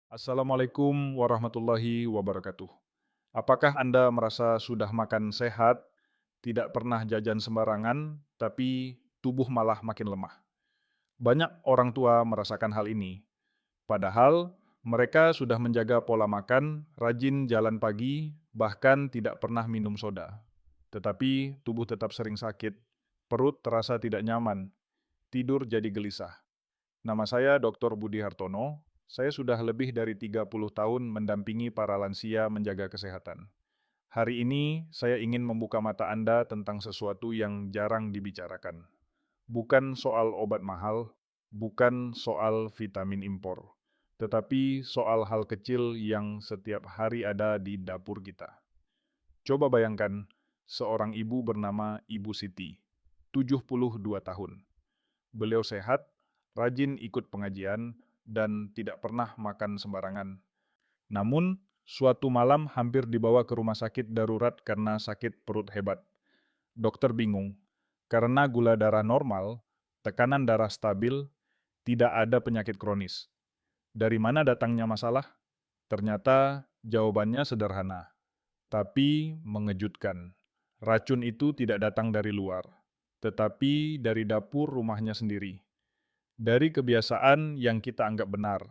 Assalamualaikum warahmatullahi wabarakatuh. Apakah Anda merasa sudah makan sehat, tidak pernah jajan sembarangan, tapi tubuh malah makin lemah? Banyak orang tua merasakan hal ini. Padahal mereka sudah menjaga pola makan, rajin jalan pagi, bahkan tidak pernah minum soda. Tetapi tubuh tetap sering sakit, perut terasa tidak nyaman, tidur jadi gelisah. Nama saya Dr. Budi Hartono. Saya sudah lebih dari 30 tahun mendampingi para lansia menjaga kesehatan. Hari ini saya ingin membuka mata Anda tentang sesuatu yang jarang dibicarakan. Bukan soal obat mahal, bukan soal vitamin impor, tetapi soal hal kecil yang setiap hari ada di dapur kita. Coba bayangkan, seorang ibu bernama Ibu Siti, 72 tahun. Beliau sehat, rajin ikut pengajian, dan tidak pernah makan sembarangan. Namun, suatu malam hampir dibawa ke rumah sakit darurat karena sakit perut hebat. Dokter bingung, karena gula darah normal, tekanan darah stabil, tidak ada penyakit kronis. Dari mana datangnya masalah? Ternyata jawabannya sederhana, tapi mengejutkan. Racun itu tidak datang dari luar, tetapi dari dapur rumahnya sendiri. Dari kebiasaan yang kita anggap benar,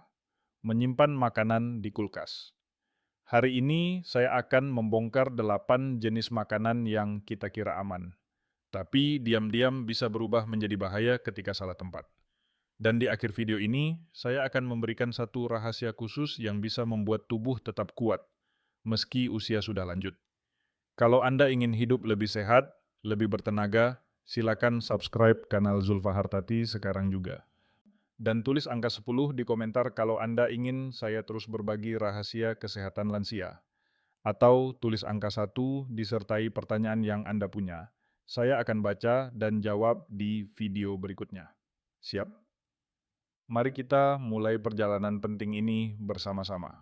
menyimpan makanan di kulkas. Hari ini saya akan membongkar 8 jenis makanan yang kita kira aman, tapi diam-diam bisa berubah menjadi bahaya ketika salah tempat. Dan di akhir video ini, saya akan memberikan satu rahasia khusus yang bisa membuat tubuh tetap kuat, meski usia sudah lanjut. Kalau Anda ingin hidup lebih sehat, lebih bertenaga, silakan subscribe kanal Zulfa Hartati sekarang juga. Dan tulis angka 10 di komentar kalau Anda ingin saya terus berbagi rahasia kesehatan lansia. Atau tulis angka 1 disertai pertanyaan yang Anda punya. Saya akan baca dan jawab di video berikutnya. Siap? Mari kita mulai perjalanan penting ini bersama-sama.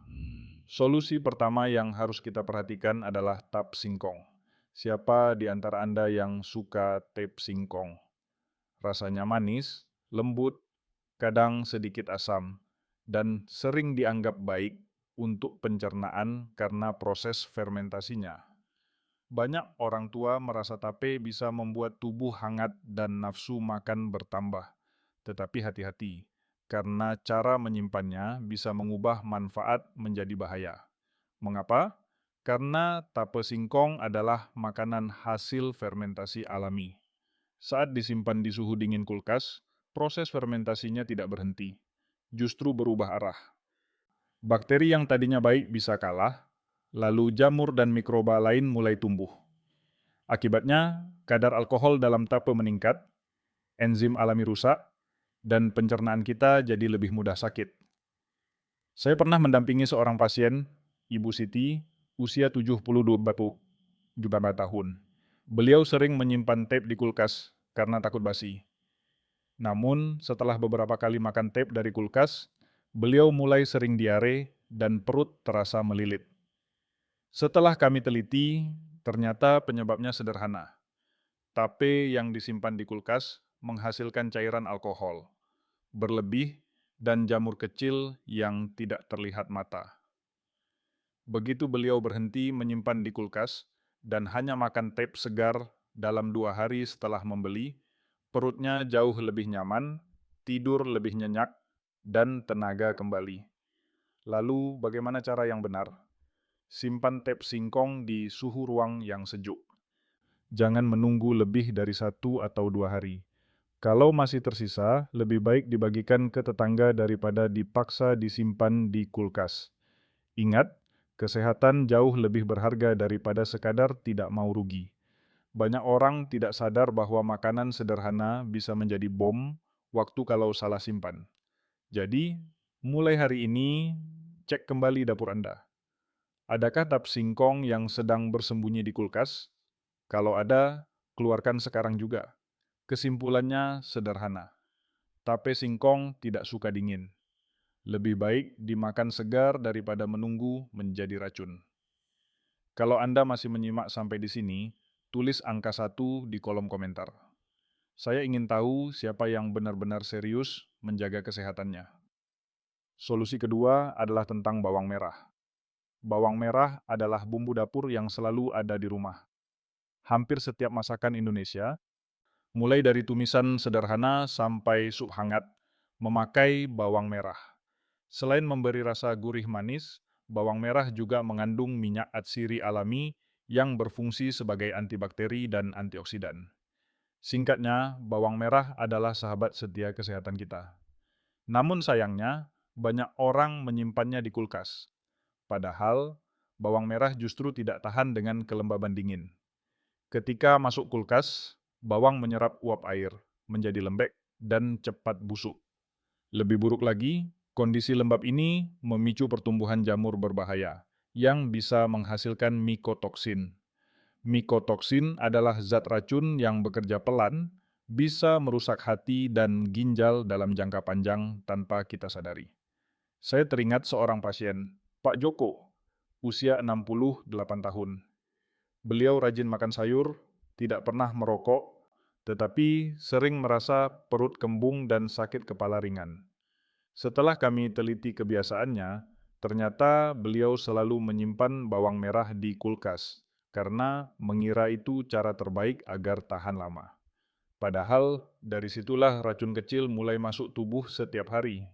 Solusi pertama yang harus kita perhatikan adalah tap singkong. Siapa di antara Anda yang suka tep singkong? Rasanya manis, lembut, kadang sedikit asam, dan sering dianggap baik untuk pencernaan karena proses fermentasinya. Banyak orang tua merasa tape bisa membuat tubuh hangat dan nafsu makan bertambah. Tetapi hati-hati, karena cara menyimpannya bisa mengubah manfaat menjadi bahaya. Mengapa? Karena tape singkong adalah makanan hasil fermentasi alami. Saat disimpan di suhu dingin kulkas, proses fermentasinya tidak berhenti, justru berubah arah. Bakteri yang tadinya baik bisa kalah, lalu jamur dan mikroba lain mulai tumbuh. Akibatnya, kadar alkohol dalam tape meningkat, enzim alami rusak, dan pencernaan kita jadi lebih mudah sakit. Saya pernah mendampingi seorang pasien, Ibu Siti, usia 72 tahun. Beliau sering menyimpan tape di kulkas karena takut basi. Namun, setelah beberapa kali makan tape dari kulkas, beliau mulai sering diare dan perut terasa melilit. Setelah kami teliti, ternyata penyebabnya sederhana. Tape yang disimpan di kulkas menghasilkan cairan alkohol, berlebih, dan jamur kecil yang tidak terlihat mata. Begitu beliau berhenti menyimpan di kulkas dan hanya makan tape segar dalam 2 hari setelah membeli, perutnya jauh lebih nyaman, tidur lebih nyenyak, dan tenaga kembali. Lalu, bagaimana cara yang benar? Simpan tape singkong di suhu ruang yang sejuk. Jangan menunggu lebih dari 1 atau 2 hari. Kalau masih tersisa, lebih baik dibagikan ke tetangga daripada dipaksa disimpan di kulkas. Ingat, kesehatan jauh lebih berharga daripada sekadar tidak mau rugi. Banyak orang tidak sadar bahwa makanan sederhana bisa menjadi bom waktu kalau salah simpan. Jadi, mulai hari ini, cek kembali dapur Anda. Adakah tap singkong yang sedang bersembunyi di kulkas? Kalau ada, keluarkan sekarang juga. Kesimpulannya sederhana. Tape singkong tidak suka dingin. Lebih baik dimakan segar daripada menunggu menjadi racun. Kalau Anda masih menyimak sampai di sini, tulis angka 1 di kolom komentar. Saya ingin tahu siapa yang benar-benar serius menjaga kesehatannya. Solusi kedua adalah tentang bawang merah. Bawang merah adalah bumbu dapur yang selalu ada di rumah. Hampir setiap masakan Indonesia, mulai dari tumisan sederhana sampai sup hangat, memakai bawang merah. Selain memberi rasa gurih manis, bawang merah juga mengandung minyak atsiri alami yang berfungsi sebagai antibakteri dan antioksidan. Singkatnya, bawang merah adalah sahabat setia kesehatan kita. Namun sayangnya, banyak orang menyimpannya di kulkas. Padahal, bawang merah justru tidak tahan dengan kelembaban dingin. Ketika masuk kulkas, bawang menyerap uap air, menjadi lembek, dan cepat busuk. Lebih buruk lagi, kondisi lembab ini memicu pertumbuhan jamur berbahaya yang bisa menghasilkan mikotoksin. Mikotoksin adalah zat racun yang bekerja pelan, bisa merusak hati dan ginjal dalam jangka panjang tanpa kita sadari. Saya teringat seorang pasien, Pak Joko, usia 68 tahun. Beliau rajin makan sayur, tidak pernah merokok, tetapi sering merasa perut kembung dan sakit kepala ringan. Setelah kami teliti kebiasaannya, ternyata beliau selalu menyimpan bawang merah di kulkas karena mengira itu cara terbaik agar tahan lama. Padahal dari situlah racun kecil mulai masuk tubuh setiap hari.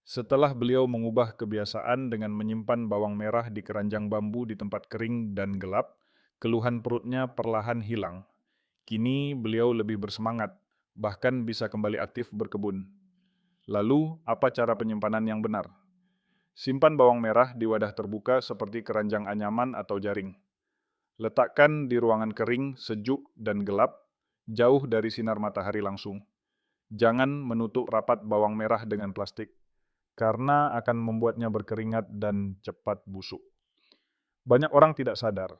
Setelah beliau mengubah kebiasaan dengan menyimpan bawang merah di keranjang bambu di tempat kering dan gelap, keluhan perutnya perlahan hilang. Kini beliau lebih bersemangat, bahkan bisa kembali aktif berkebun. Lalu, apa cara penyimpanan yang benar? Simpan bawang merah di wadah terbuka seperti keranjang anyaman atau jaring. Letakkan di ruangan kering, sejuk, dan gelap, jauh dari sinar matahari langsung. Jangan menutup rapat bawang merah dengan plastik, karena akan membuatnya berkeringat dan cepat busuk. Banyak orang tidak sadar,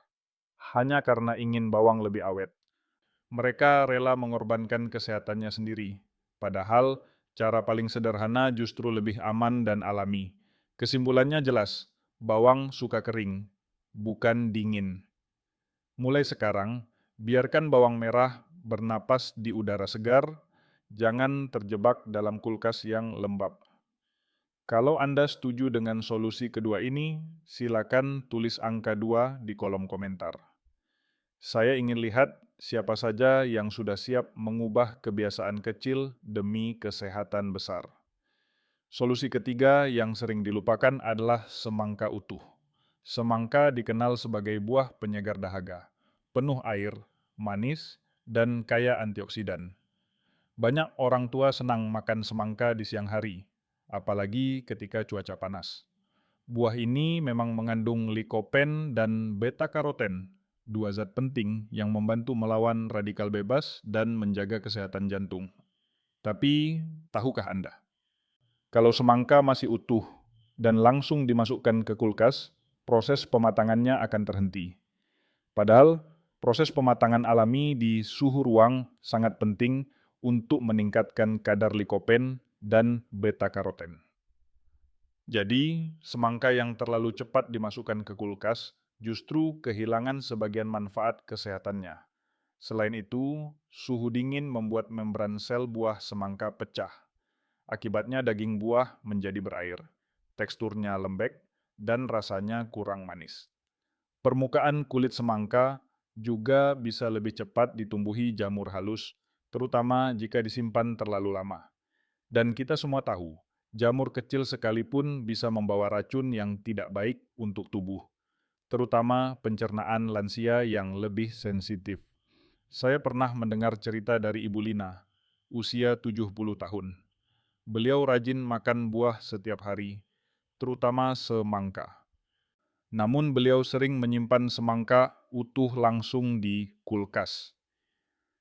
hanya karena ingin bawang lebih awet. Mereka rela mengorbankan kesehatannya sendiri, padahal cara paling sederhana justru lebih aman dan alami. Kesimpulannya jelas, bawang suka kering, bukan dingin. Mulai sekarang, biarkan bawang merah bernapas di udara segar, jangan terjebak dalam kulkas yang lembab. Kalau Anda setuju dengan solusi kedua ini, silakan tulis angka 2 di kolom komentar. Saya ingin lihat siapa saja yang sudah siap mengubah kebiasaan kecil demi kesehatan besar. Solusi ketiga yang sering dilupakan adalah semangka utuh. Semangka dikenal sebagai buah penyegar dahaga, penuh air, manis, dan kaya antioksidan. Banyak orang tua senang makan semangka di siang hari, apalagi ketika cuaca panas. Buah ini memang mengandung likopen dan beta-karoten, dua zat penting yang membantu melawan radikal bebas dan menjaga kesehatan jantung. Tapi, tahukah Anda, kalau semangka masih utuh dan langsung dimasukkan ke kulkas, proses pematangannya akan terhenti. Padahal, proses pematangan alami di suhu ruang sangat penting untuk meningkatkan kadar likopen dan beta-karoten. Jadi, semangka yang terlalu cepat dimasukkan ke kulkas justru kehilangan sebagian manfaat kesehatannya. Selain itu, suhu dingin membuat membran sel buah semangka pecah. Akibatnya daging buah menjadi berair, teksturnya lembek, dan rasanya kurang manis. Permukaan kulit semangka juga bisa lebih cepat ditumbuhi jamur halus, terutama jika disimpan terlalu lama. Dan kita semua tahu, jamur kecil sekalipun bisa membawa racun yang tidak baik untuk tubuh, terutama pencernaan lansia yang lebih sensitif. Saya pernah mendengar cerita dari Ibu Lina, usia 70 tahun. Beliau rajin makan buah setiap hari, terutama semangka. Namun beliau sering menyimpan semangka utuh langsung di kulkas.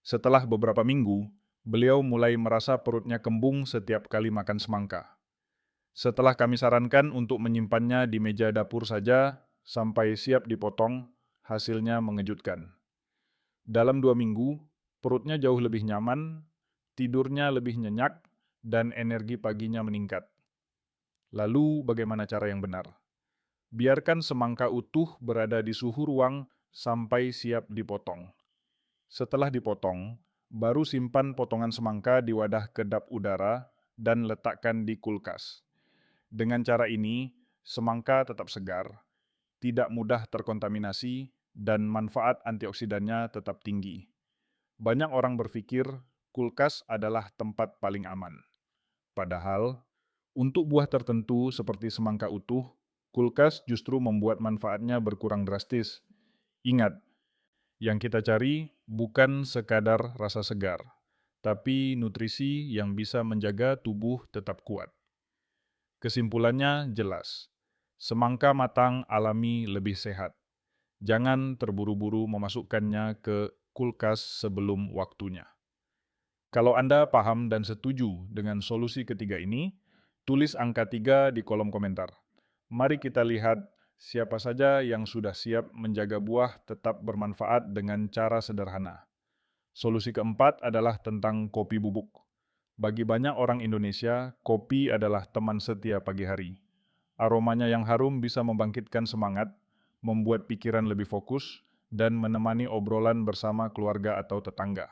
Setelah beberapa minggu, beliau mulai merasa perutnya kembung setiap kali makan semangka. Setelah kami sarankan untuk menyimpannya di meja dapur saja sampai siap dipotong, hasilnya mengejutkan. Dalam 2 minggu, perutnya jauh lebih nyaman, tidurnya lebih nyenyak, dan energi paginya meningkat. Lalu bagaimana cara yang benar? Biarkan semangka utuh berada di suhu ruang sampai siap dipotong. Setelah dipotong, baru simpan potongan semangka di wadah kedap udara dan letakkan di kulkas. Dengan cara ini, semangka tetap segar, tidak mudah terkontaminasi, dan manfaat antioksidannya tetap tinggi. Banyak orang berpikir kulkas adalah tempat paling aman. Padahal, untuk buah tertentu seperti semangka utuh, kulkas justru membuat manfaatnya berkurang drastis. Ingat, yang kita cari bukan sekadar rasa segar, tapi nutrisi yang bisa menjaga tubuh tetap kuat. Kesimpulannya jelas, semangka matang alami lebih sehat. Jangan terburu-buru memasukkannya ke kulkas sebelum waktunya. Kalau Anda paham dan setuju dengan solusi ketiga ini, tulis angka 3 di kolom komentar. Mari kita lihat siapa saja yang sudah siap menjaga buah tetap bermanfaat dengan cara sederhana. Solusi keempat adalah tentang kopi bubuk. Bagi banyak orang Indonesia, kopi adalah teman setia pagi hari. Aromanya yang harum bisa membangkitkan semangat, membuat pikiran lebih fokus, dan menemani obrolan bersama keluarga atau tetangga.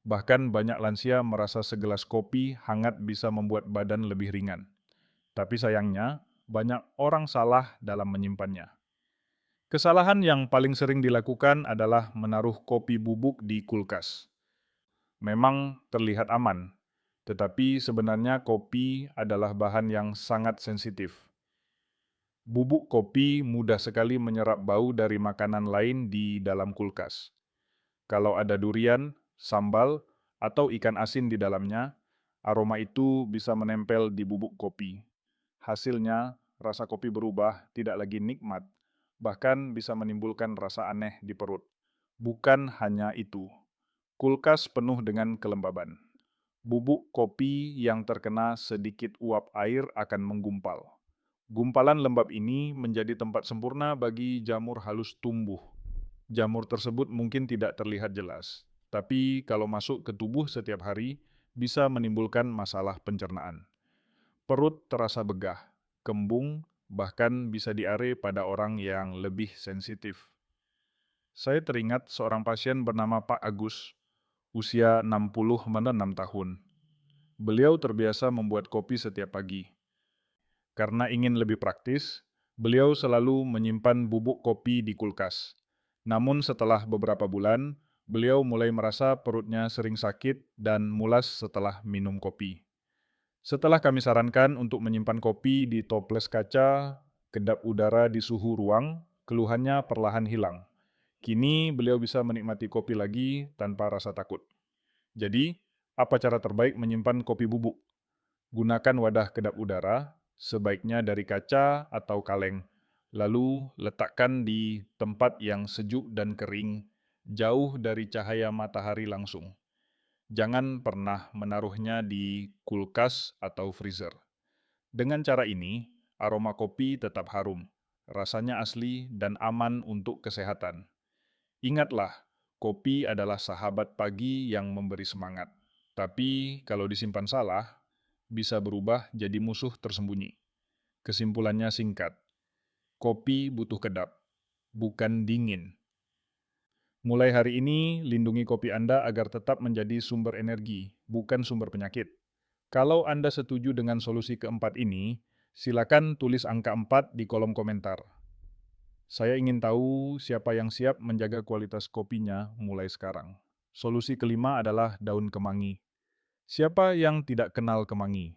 Bahkan banyak lansia merasa segelas kopi hangat bisa membuat badan lebih ringan. Tapi sayangnya, banyak orang salah dalam menyimpannya. Kesalahan yang paling sering dilakukan adalah menaruh kopi bubuk di kulkas. Memang terlihat aman, tetapi sebenarnya kopi adalah bahan yang sangat sensitif. Bubuk kopi mudah sekali menyerap bau dari makanan lain di dalam kulkas. Kalau ada durian, sambal, atau ikan asin di dalamnya, aroma itu bisa menempel di bubuk kopi. Hasilnya, rasa kopi berubah, tidak lagi nikmat, bahkan bisa menimbulkan rasa aneh di perut. Bukan hanya itu, kulkas penuh dengan kelembaban. Bubuk kopi yang terkena sedikit uap air akan menggumpal. Gumpalan lembab ini menjadi tempat sempurna bagi jamur halus tumbuh. Jamur tersebut mungkin tidak terlihat jelas, tapi kalau masuk ke tubuh setiap hari, bisa menimbulkan masalah pencernaan. Perut terasa begah, kembung, bahkan bisa diare pada orang yang lebih sensitif. Saya teringat seorang pasien bernama Pak Agus, usia 60-66 tahun. Beliau terbiasa membuat kopi setiap pagi. Karena ingin lebih praktis, beliau selalu menyimpan bubuk kopi di kulkas. Namun setelah beberapa bulan, beliau mulai merasa perutnya sering sakit dan mulas setelah minum kopi. Setelah kami sarankan untuk menyimpan kopi di toples kaca, kedap udara di suhu ruang, keluhannya perlahan hilang. Kini beliau bisa menikmati kopi lagi tanpa rasa takut. Jadi, apa cara terbaik menyimpan kopi bubuk? Gunakan wadah kedap udara, sebaiknya dari kaca atau kaleng. Lalu letakkan di tempat yang sejuk dan kering, jauh dari cahaya matahari langsung. Jangan pernah menaruhnya di kulkas atau freezer. Dengan cara ini, aroma kopi tetap harum, rasanya asli dan aman untuk kesehatan. Ingatlah, kopi adalah sahabat pagi yang memberi semangat. Tapi kalau disimpan salah, bisa berubah jadi musuh tersembunyi. Kesimpulannya singkat, kopi butuh kedap, bukan dingin. Mulai hari ini, lindungi kopi Anda agar tetap menjadi sumber energi, bukan sumber penyakit. Kalau Anda setuju dengan solusi keempat ini, silakan tulis angka 4 di kolom komentar. Saya ingin tahu siapa yang siap menjaga kualitas kopinya mulai sekarang. Solusi kelima adalah daun kemangi. Siapa yang tidak kenal kemangi?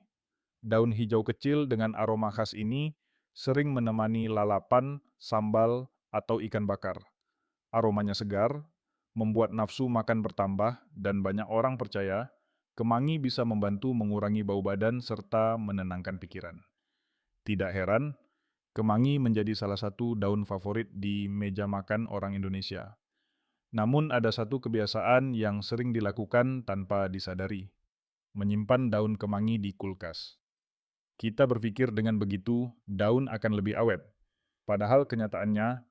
Daun hijau kecil dengan aroma khas ini sering menemani lalapan, sambal, atau ikan bakar. Aromanya segar, membuat nafsu makan bertambah, dan banyak orang percaya kemangi bisa membantu mengurangi bau badan serta menenangkan pikiran. Tidak heran, kemangi menjadi salah satu daun favorit di meja makan orang Indonesia. Namun ada satu kebiasaan yang sering dilakukan tanpa disadari, menyimpan daun kemangi di kulkas. Kita berpikir dengan begitu, daun akan lebih awet. Padahal kenyataannya,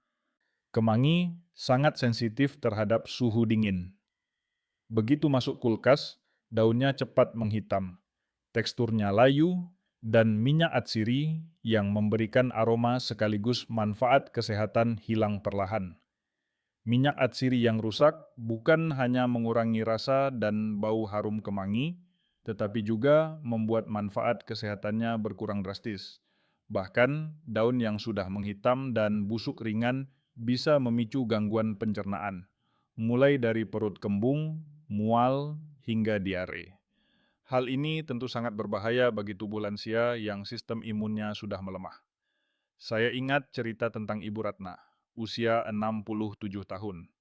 kemangi sangat sensitif terhadap suhu dingin. Begitu masuk kulkas, daunnya cepat menghitam. Teksturnya layu, dan minyak atsiri yang memberikan aroma sekaligus manfaat kesehatan hilang perlahan. Minyak atsiri yang rusak bukan hanya mengurangi rasa dan bau harum kemangi, tetapi juga membuat manfaat kesehatannya berkurang drastis. Bahkan, daun yang sudah menghitam dan busuk ringan bisa memicu gangguan pencernaan, mulai dari perut kembung, mual, hingga diare. Hal ini tentu sangat berbahaya bagi tubuh lansia yang sistem imunnya sudah melemah. Saya ingat cerita tentang Ibu Ratna, usia 67 tahun.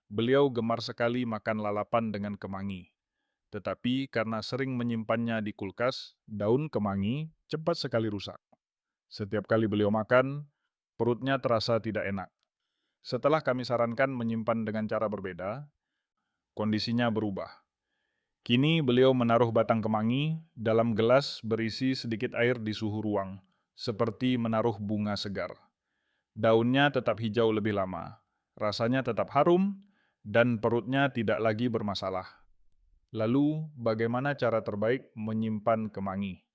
Beliau gemar sekali makan lalapan dengan kemangi. Tetapi karena sering menyimpannya di kulkas, daun kemangi cepat sekali rusak. Setiap kali beliau makan, perutnya terasa tidak enak. Setelah kami sarankan menyimpan dengan cara berbeda, kondisinya berubah. Kini beliau menaruh batang kemangi dalam gelas berisi sedikit air di suhu ruang, seperti menaruh bunga segar. Daunnya tetap hijau lebih lama, rasanya tetap harum, dan perutnya tidak lagi bermasalah. Lalu, bagaimana cara terbaik menyimpan kemangi?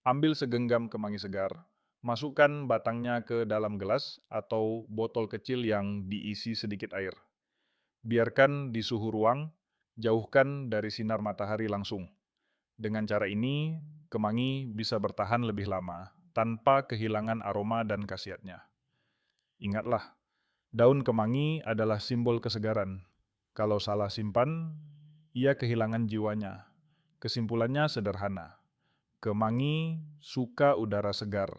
Ambil segenggam kemangi segar, masukkan batangnya ke dalam gelas atau botol kecil yang diisi sedikit air. Biarkan di suhu ruang, jauhkan dari sinar matahari langsung. Dengan cara ini, kemangi bisa bertahan lebih lama, tanpa kehilangan aroma dan khasiatnya. Ingatlah, daun kemangi adalah simbol kesegaran. Kalau salah simpan, ia kehilangan jiwanya. Kesimpulannya sederhana. Kemangi suka udara segar.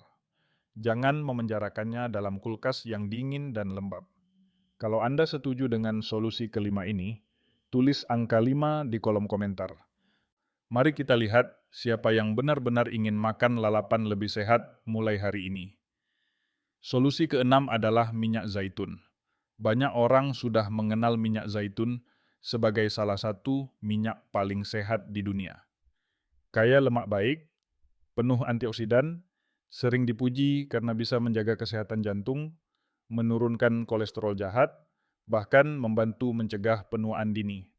Jangan memenjarakannya dalam kulkas yang dingin dan lembab. Kalau Anda setuju dengan solusi kelima ini, tulis angka 5 di kolom komentar. Mari kita lihat siapa yang benar-benar ingin makan lalapan lebih sehat mulai hari ini. Solusi keenam adalah minyak zaitun. Banyak orang sudah mengenal minyak zaitun sebagai salah satu minyak paling sehat di dunia. Kaya lemak baik, penuh antioksidan, sering dipuji karena bisa menjaga kesehatan jantung, menurunkan kolesterol jahat, bahkan membantu mencegah penuaan dini.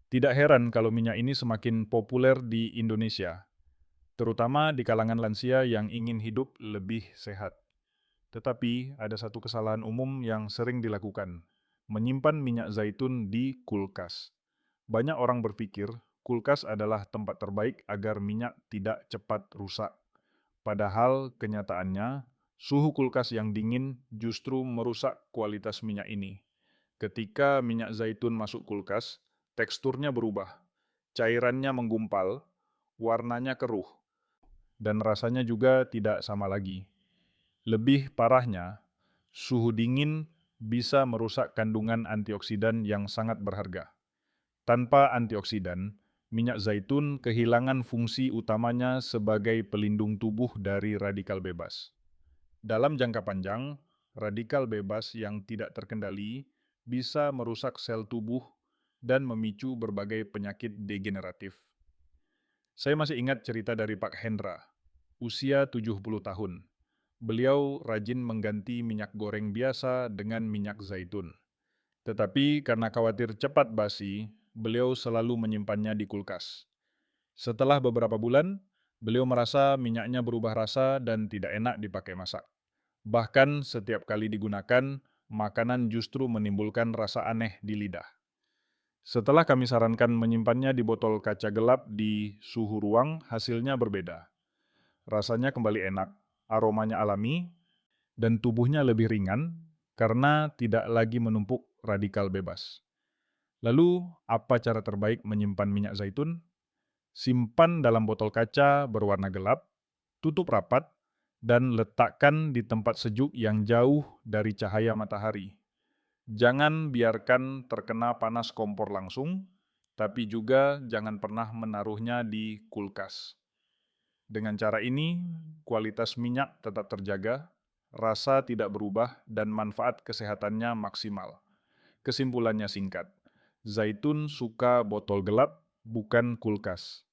Tidak heran kalau minyak ini semakin populer di Indonesia, terutama di kalangan lansia yang ingin hidup lebih sehat. Tetapi ada satu kesalahan umum yang sering dilakukan, menyimpan minyak zaitun di kulkas. Banyak orang berpikir kulkas adalah tempat terbaik agar minyak tidak cepat rusak. Padahal kenyataannya, suhu kulkas yang dingin justru merusak kualitas minyak ini. Ketika minyak zaitun masuk kulkas, teksturnya berubah, cairannya menggumpal, warnanya keruh, dan rasanya juga tidak sama lagi. Lebih parahnya, suhu dingin bisa merusak kandungan antioksidan yang sangat berharga. Tanpa antioksidan, minyak zaitun kehilangan fungsi utamanya sebagai pelindung tubuh dari radikal bebas. Dalam jangka panjang, radikal bebas yang tidak terkendali bisa merusak sel tubuh dan memicu berbagai penyakit degeneratif. Saya masih ingat cerita dari Pak Hendra, usia 70 tahun. Beliau rajin mengganti minyak goreng biasa dengan minyak zaitun. Tetapi karena khawatir cepat basi, beliau selalu menyimpannya di kulkas. Setelah beberapa bulan, beliau merasa minyaknya berubah rasa dan tidak enak dipakai masak. Bahkan setiap kali digunakan, makanan justru menimbulkan rasa aneh di lidah. Setelah kami sarankan menyimpannya di botol kaca gelap di suhu ruang, hasilnya berbeda. Rasanya kembali enak, aromanya alami, dan tubuhnya lebih ringan karena tidak lagi menumpuk radikal bebas. Lalu, apa cara terbaik menyimpan minyak zaitun? Simpan dalam botol kaca berwarna gelap, tutup rapat, dan letakkan di tempat sejuk yang jauh dari cahaya matahari. Jangan biarkan terkena panas kompor langsung, tapi juga jangan pernah menaruhnya di kulkas. Dengan cara ini, kualitas minyak tetap terjaga, rasa tidak berubah, dan manfaat kesehatannya maksimal. Kesimpulannya singkat, zaitun suka botol gelap, bukan kulkas.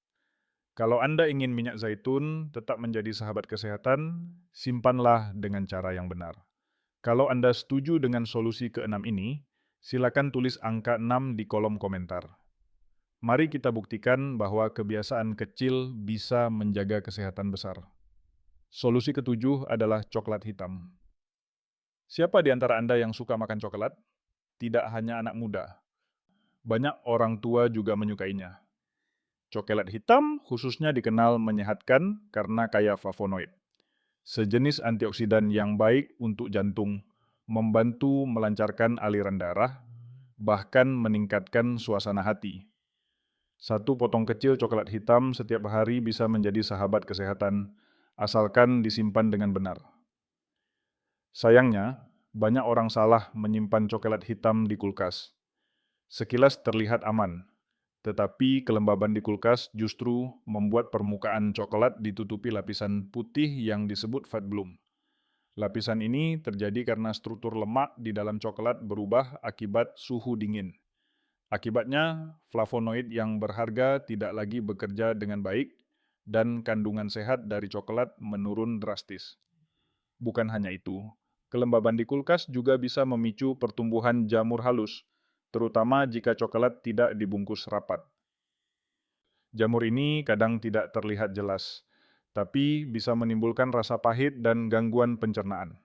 Kalau Anda ingin minyak zaitun tetap menjadi sahabat kesehatan, simpanlah dengan cara yang benar. Kalau Anda setuju dengan solusi keenam ini, silakan tulis angka 6 di kolom komentar. Mari kita buktikan bahwa kebiasaan kecil bisa menjaga kesehatan besar. Solusi ketujuh adalah coklat hitam. Siapa di antara Anda yang suka makan coklat? Tidak hanya anak muda. Banyak orang tua juga menyukainya. Coklat hitam khususnya dikenal menyehatkan karena kaya flavonoid. sejenis antioksidan yang baik untuk jantung, membantu melancarkan aliran darah, bahkan meningkatkan suasana hati. Satu potong kecil coklat hitam setiap hari bisa menjadi sahabat kesehatan, asalkan disimpan dengan benar. Sayangnya, banyak orang salah menyimpan coklat hitam di kulkas. Sekilas terlihat aman, tetapi kelembaban di kulkas justru membuat permukaan coklat ditutupi lapisan putih yang disebut fat bloom. Lapisan ini terjadi karena struktur lemak di dalam coklat berubah akibat suhu dingin. Akibatnya, flavonoid yang berharga tidak lagi bekerja dengan baik dan kandungan sehat dari coklat menurun drastis. Bukan hanya itu, kelembaban di kulkas juga bisa memicu pertumbuhan jamur halus, terutama jika coklat tidak dibungkus rapat. Jamur ini kadang tidak terlihat jelas, tapi bisa menimbulkan rasa pahit dan gangguan pencernaan.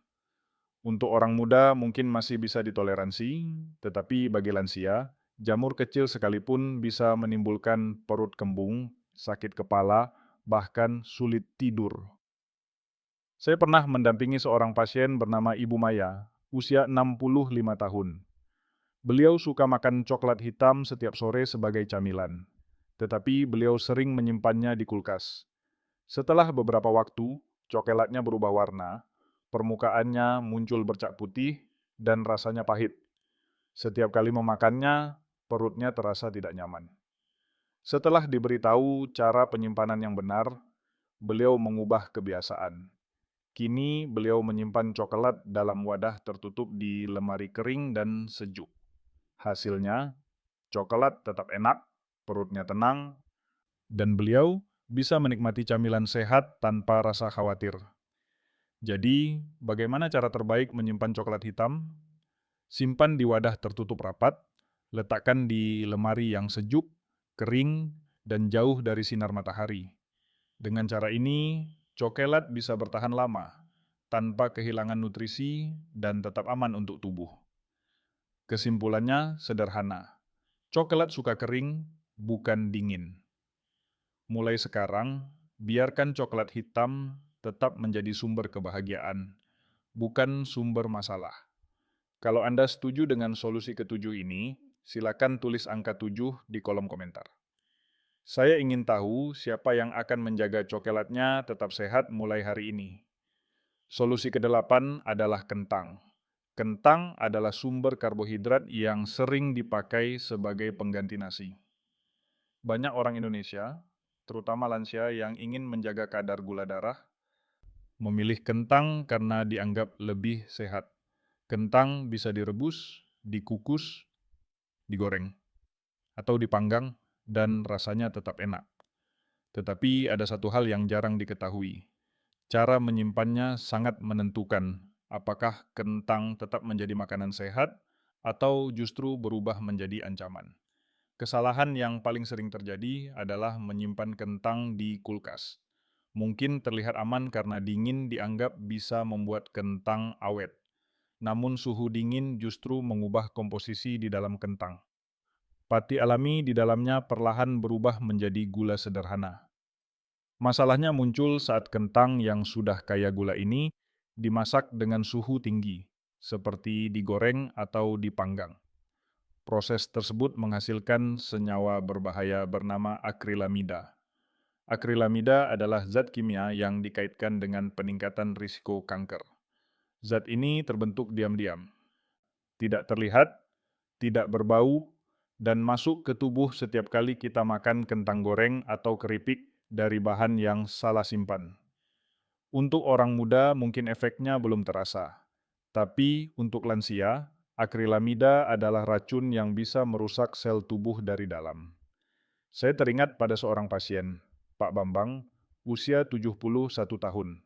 Untuk orang muda mungkin masih bisa ditoleransi, tetapi bagi lansia, jamur kecil sekalipun bisa menimbulkan perut kembung, sakit kepala, bahkan sulit tidur. Saya pernah mendampingi seorang pasien bernama Ibu Maya, usia 65 tahun. Beliau suka makan coklat hitam setiap sore sebagai camilan, tetapi beliau sering menyimpannya di kulkas. Setelah beberapa waktu, coklatnya berubah warna, permukaannya muncul bercak putih, dan rasanya pahit. Setiap kali memakannya, perutnya terasa tidak nyaman. Setelah diberitahu cara penyimpanan yang benar, beliau mengubah kebiasaan. Kini beliau menyimpan coklat dalam wadah tertutup di lemari kering dan sejuk. Hasilnya, coklat tetap enak, perutnya tenang, dan beliau bisa menikmati camilan sehat tanpa rasa khawatir. Jadi, bagaimana cara terbaik menyimpan coklat hitam? Simpan di wadah tertutup rapat, letakkan di lemari yang sejuk, kering, dan jauh dari sinar matahari. Dengan cara ini, coklat bisa bertahan lama, tanpa kehilangan nutrisi dan tetap aman untuk tubuh. Kesimpulannya sederhana, coklat suka kering, bukan dingin. Mulai sekarang, biarkan coklat hitam tetap menjadi sumber kebahagiaan, bukan sumber masalah. Kalau Anda setuju dengan solusi ketujuh ini, silakan tulis angka 7 di kolom komentar. Saya ingin tahu siapa yang akan menjaga coklatnya tetap sehat mulai hari ini. Solusi kedelapan adalah kentang. Kentang adalah sumber karbohidrat yang sering dipakai sebagai pengganti nasi. Banyak orang Indonesia, terutama lansia yang ingin menjaga kadar gula darah, memilih kentang karena dianggap lebih sehat. Kentang bisa direbus, dikukus, digoreng, atau dipanggang, dan rasanya tetap enak. Tetapi ada satu hal yang jarang diketahui. Cara menyimpannya sangat menentukan apakah kentang tetap menjadi makanan sehat atau justru berubah menjadi ancaman. Kesalahan yang paling sering terjadi adalah menyimpan kentang di kulkas. Mungkin terlihat aman karena dingin dianggap bisa membuat kentang awet. Namun suhu dingin justru mengubah komposisi di dalam kentang. Pati alami di dalamnya perlahan berubah menjadi gula sederhana. Masalahnya muncul saat kentang yang sudah kaya gula ini dimasak dengan suhu tinggi, seperti digoreng atau dipanggang. Proses tersebut menghasilkan senyawa berbahaya bernama akrilamida. Akrilamida adalah zat kimia yang dikaitkan dengan peningkatan risiko kanker. Zat ini terbentuk diam-diam, tidak terlihat, tidak berbau, dan masuk ke tubuh setiap kali kita makan kentang goreng atau keripik dari bahan yang salah simpan. Untuk orang muda mungkin efeknya belum terasa, tapi untuk lansia, akrilamida adalah racun yang bisa merusak sel tubuh dari dalam. Saya teringat pada seorang pasien, Pak Bambang, usia 71 tahun.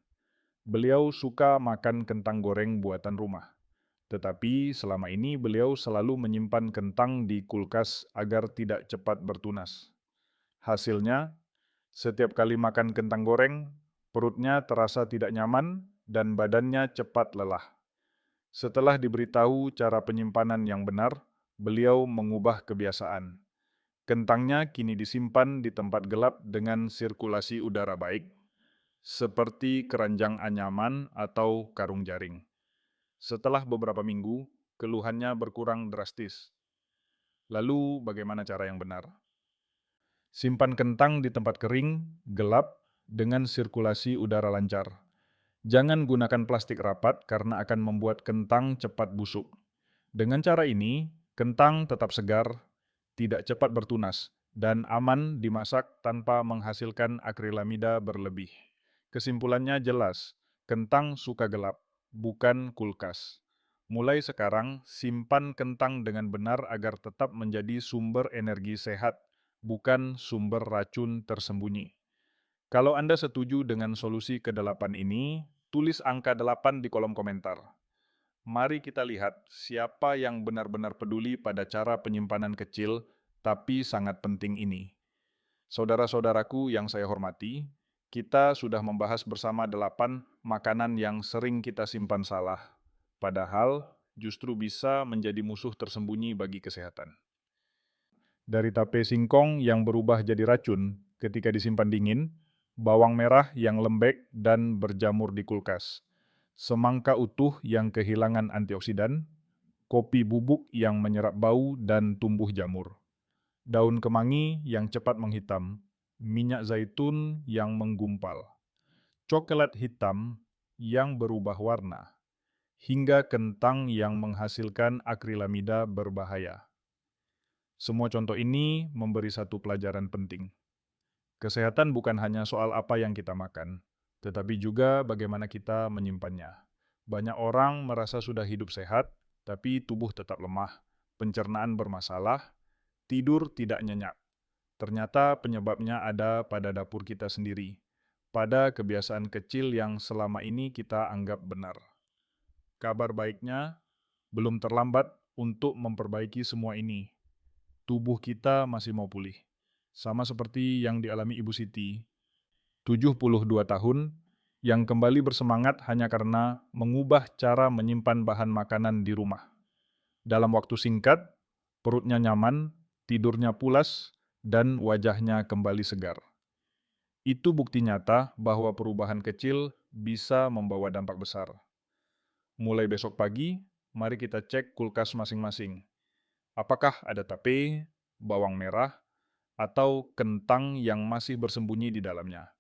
Beliau suka makan kentang goreng buatan rumah. Tetapi selama ini beliau selalu menyimpan kentang di kulkas agar tidak cepat bertunas. Hasilnya, setiap kali makan kentang goreng, perutnya terasa tidak nyaman dan badannya cepat lelah. Setelah diberitahu cara penyimpanan yang benar, beliau mengubah kebiasaan. Kentangnya kini disimpan di tempat gelap dengan sirkulasi udara baik. seperti keranjang anyaman atau karung jaring. Setelah beberapa minggu, keluhannya berkurang drastis. Lalu, bagaimana cara yang benar? Simpan kentang di tempat kering, gelap, dengan sirkulasi udara lancar. Jangan gunakan plastik rapat karena akan membuat kentang cepat busuk. Dengan cara ini, kentang tetap segar, tidak cepat bertunas, dan aman dimasak tanpa menghasilkan akrilamida berlebih. Kesimpulannya jelas, kentang suka gelap, bukan kulkas. Mulai sekarang, simpan kentang dengan benar agar tetap menjadi sumber energi sehat, bukan sumber racun tersembunyi. Kalau Anda setuju dengan solusi ke-8 ini, tulis angka 8 di kolom komentar. Mari kita lihat siapa yang benar-benar peduli pada cara penyimpanan kecil tapi sangat penting ini. Saudara-saudaraku yang saya hormati, kita sudah membahas bersama 8 makanan yang sering kita simpan salah, padahal justru bisa menjadi musuh tersembunyi bagi kesehatan. Dari tape singkong yang berubah jadi racun ketika disimpan dingin, bawang merah yang lembek dan berjamur di kulkas, semangka utuh yang kehilangan antioksidan, kopi bubuk yang menyerap bau dan tumbuh jamur, daun kemangi yang cepat menghitam, minyak zaitun yang menggumpal, coklat hitam yang berubah warna, hingga kentang yang menghasilkan akrilamida berbahaya. Semua contoh ini memberi satu pelajaran penting. Kesehatan bukan hanya soal apa yang kita makan, tetapi juga bagaimana kita menyimpannya. Banyak orang merasa sudah hidup sehat, tapi tubuh tetap lemah, pencernaan bermasalah, tidur tidak nyenyak. Ternyata penyebabnya ada pada dapur kita sendiri, pada kebiasaan kecil yang selama ini kita anggap benar. Kabar baiknya, belum terlambat untuk memperbaiki semua ini. Tubuh kita masih mau pulih. Sama seperti yang dialami Ibu Siti, 72 tahun, yang kembali bersemangat hanya karena mengubah cara menyimpan bahan makanan di rumah. Dalam waktu singkat, perutnya nyaman, tidurnya pulas, dan wajahnya kembali segar. Itu bukti nyata bahwa perubahan kecil bisa membawa dampak besar. Mulai besok pagi, mari kita cek kulkas masing-masing. Apakah ada tape, bawang merah, atau kentang yang masih bersembunyi di dalamnya?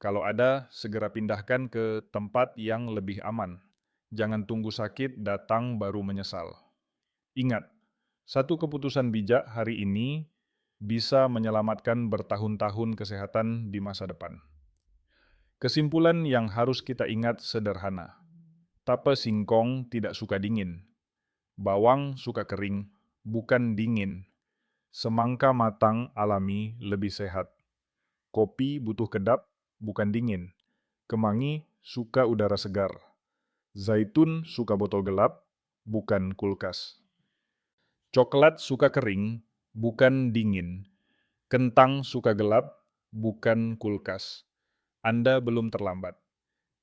Kalau ada, segera pindahkan ke tempat yang lebih aman. Jangan tunggu sakit datang baru menyesal. Ingat, satu keputusan bijak hari ini bisa menyelamatkan bertahun-tahun kesehatan di masa depan. Kesimpulan yang harus kita ingat sederhana. Tape singkong tidak suka dingin. Bawang suka kering, bukan dingin. Semangka matang alami lebih sehat. Kopi butuh kedap, bukan dingin. Kemangi suka udara segar. Zaitun suka botol gelap, bukan kulkas. Coklat suka kering, bukan dingin. Kentang suka gelap, bukan kulkas. Anda belum terlambat.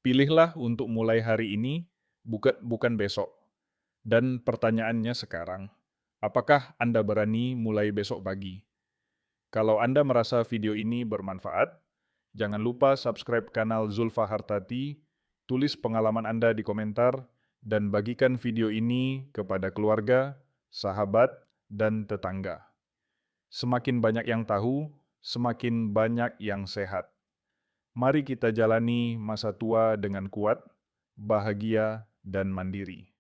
Pilihlah untuk mulai hari ini, bukan besok. Dan pertanyaannya sekarang, apakah Anda berani mulai besok pagi? Kalau Anda merasa video ini bermanfaat, jangan lupa subscribe kanal Zulfa Hartati, tulis pengalaman Anda di komentar, dan bagikan video ini kepada keluarga, sahabat, dan tetangga. Semakin banyak yang tahu, semakin banyak yang sehat. Mari kita jalani masa tua dengan kuat, bahagia, dan mandiri.